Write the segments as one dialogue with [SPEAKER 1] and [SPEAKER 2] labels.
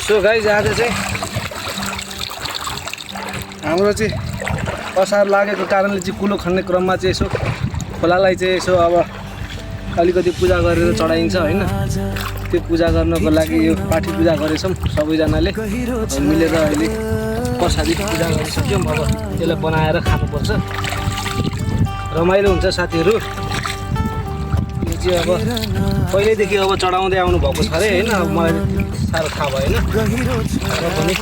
[SPEAKER 1] So guys आज चाहिँ हाम्रो चाहिँ असार लागेको कारणले चाहिँ कुलो खन्ने क्रममा चाहिँ यसो खोलालाई चाहिँ यसो अब अलिकति पूजा गरेर चढाइन्छ होइन। त्यो पूजा गर्नको लागि यो पाठी पूजा गरेछौँ सबैजनाले मिलेर अहिले प्रसादी पूजा गरिसक्यौँ। अब त्यसलाई बनाएर खानुपर्छ, रमाइलो हुन्छ साथीहरू। यो चाहिँ अब पहिल्यैदेखि अब चढाउँदै आउनु भएको छ अरे होइन। अब मलाई साह्रो थाहा भएन र पनि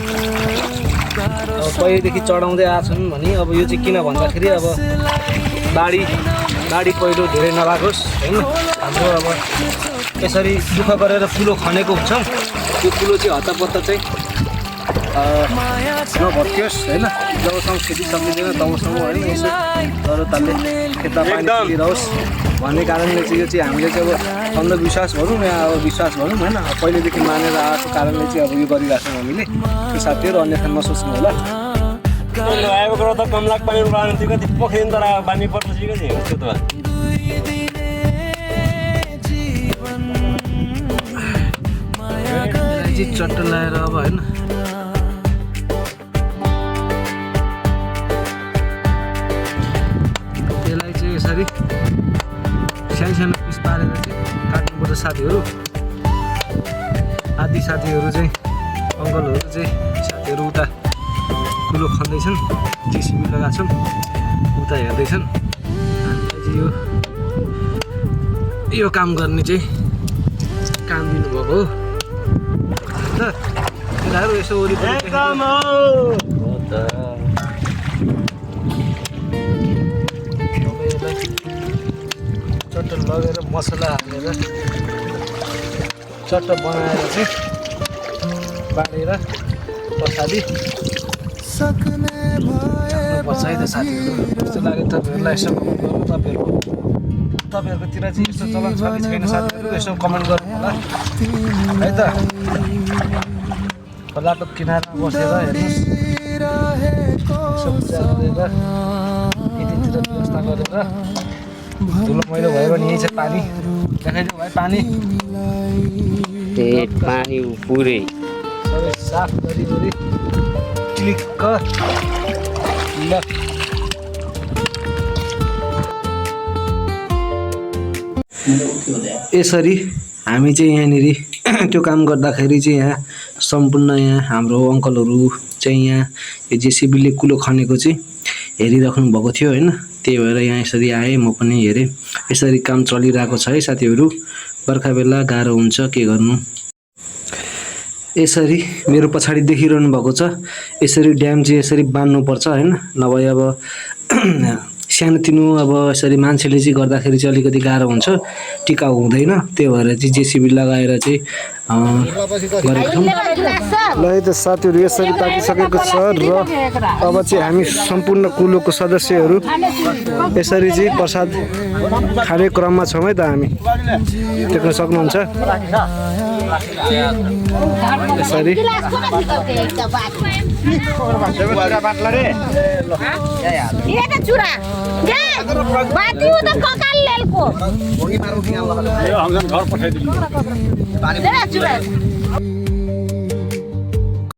[SPEAKER 1] अब पहिल्यैदेखि चढाउँदै आएछन् भने अब यो चाहिँ किन भन्दाखेरि अब बाढी पहिरो धेरै नलागोस् होइन। हाम्रो अब यसरी दुःख गरेर कुलो खनेको हुन्छौँ, त्यो कुलो चाहिँ हत्तापत्ता चाहिँ नभत्कियोस् होइन। जबसम्म खेती सकिँदैन तबसम्म होइन यसो जरुरतले खेतमा पानी दिइरहोस् भन्ने कारणले चाहिँ यो चाहिँ हामीले चाहिँ अब अन्धविश्वास भनौँ या अब विश्वास भनौँ होइन। पहिलेदेखि मानेर आएको कारणले चाहिँ अब यो गरिरहेको छौँ हामीले। त्यो साथीहरू अन्यथा नसोच्नु होला।
[SPEAKER 2] आएको कुरो त कम लाग पानी उडाउनु थियो कति पोखरिन तर बानी पर्छ कि कति हो त्यो त
[SPEAKER 1] चट्ट लगाएर अब होइन त्यसलाई चाहिँ यसरी सानो पिस पारेर चाहिँ काट्नुपर्छ साथीहरू। आदि साथीहरू चाहिँ अङ्कलहरू चाहिँ साथीहरू उता कुलो खन्दैछन्, जेसिबी लगाछन्, उता हेर्दैछन्। हामीलाई चाहिँ यो काम गर्ने चाहिँ काम दिनुभएको हो त। उनीहरू यसो वरिपरि चट्ट लगेर मसला हालेर चट्ट बनाएर चाहिँ बाँडेर प्रसादी पर्छ है त साथीहरू। कस्तो लाग्यो तपाईँहरूलाई यसो कमेन्ट गर्नु। तपाईँहरूकोतिर चाहिँ यस्तो चलन छ कि छैन साथीहरू यसो कमेन्ट गर्नु होला है त। खोलाको किनारमा बसेर हेर्नुहोस् यसो पूजा गरेर यतितिर व्यवस्था गरेर धुलो मैलो भयो भने यही छ पानी देखाइदियो भाइ। पानी
[SPEAKER 2] पानी पुरै
[SPEAKER 1] सबै साफ गरी क्लिक्क ल। यसरी हामी चाहिँ यहाँनिर त्यो काम गर्दाखेरि चाहिँ यहाँ सम्पूर्ण यहाँ हाम्रो अङ्कलहरू चाहिँ यहाँ यो जेसिबीले कुलो खनेको चाहिँ हेरिराख्नु भएको थियो होइन। त्यही भएर यहाँ यसरी आएँ, म पनि हेरेँ। यसरी काम चलिरहेको छ है साथीहरू। बर्खा बेला गाह्रो हुन्छ के गर्नु। यसरी मेरो पछाडि देखिरहनु भएको छ, यसरी ड्याम चाहिँ यसरी बान्नुपर्छ होइन। नभए अब सानोतिनो अब यसरी मान्छेले चाहिँ गर्दाखेरि चाहिँ अलिकति गाह्रो हुन्छ, टिकाउ हुँदैन। त्यही भएर चाहिँ जेसिबी लगाएर चाहिँ गरेको छौँ। ल है त साथीहरू यसरी पाकिसकेको छ र अब चाहिँ हामी सम्पूर्ण कुलोको सदस्यहरू यसरी चाहिँ प्रसाद खाने क्रममा छौँ है त। हामी देख्न सक्नुहुन्छ यसरी
[SPEAKER 3] चुरा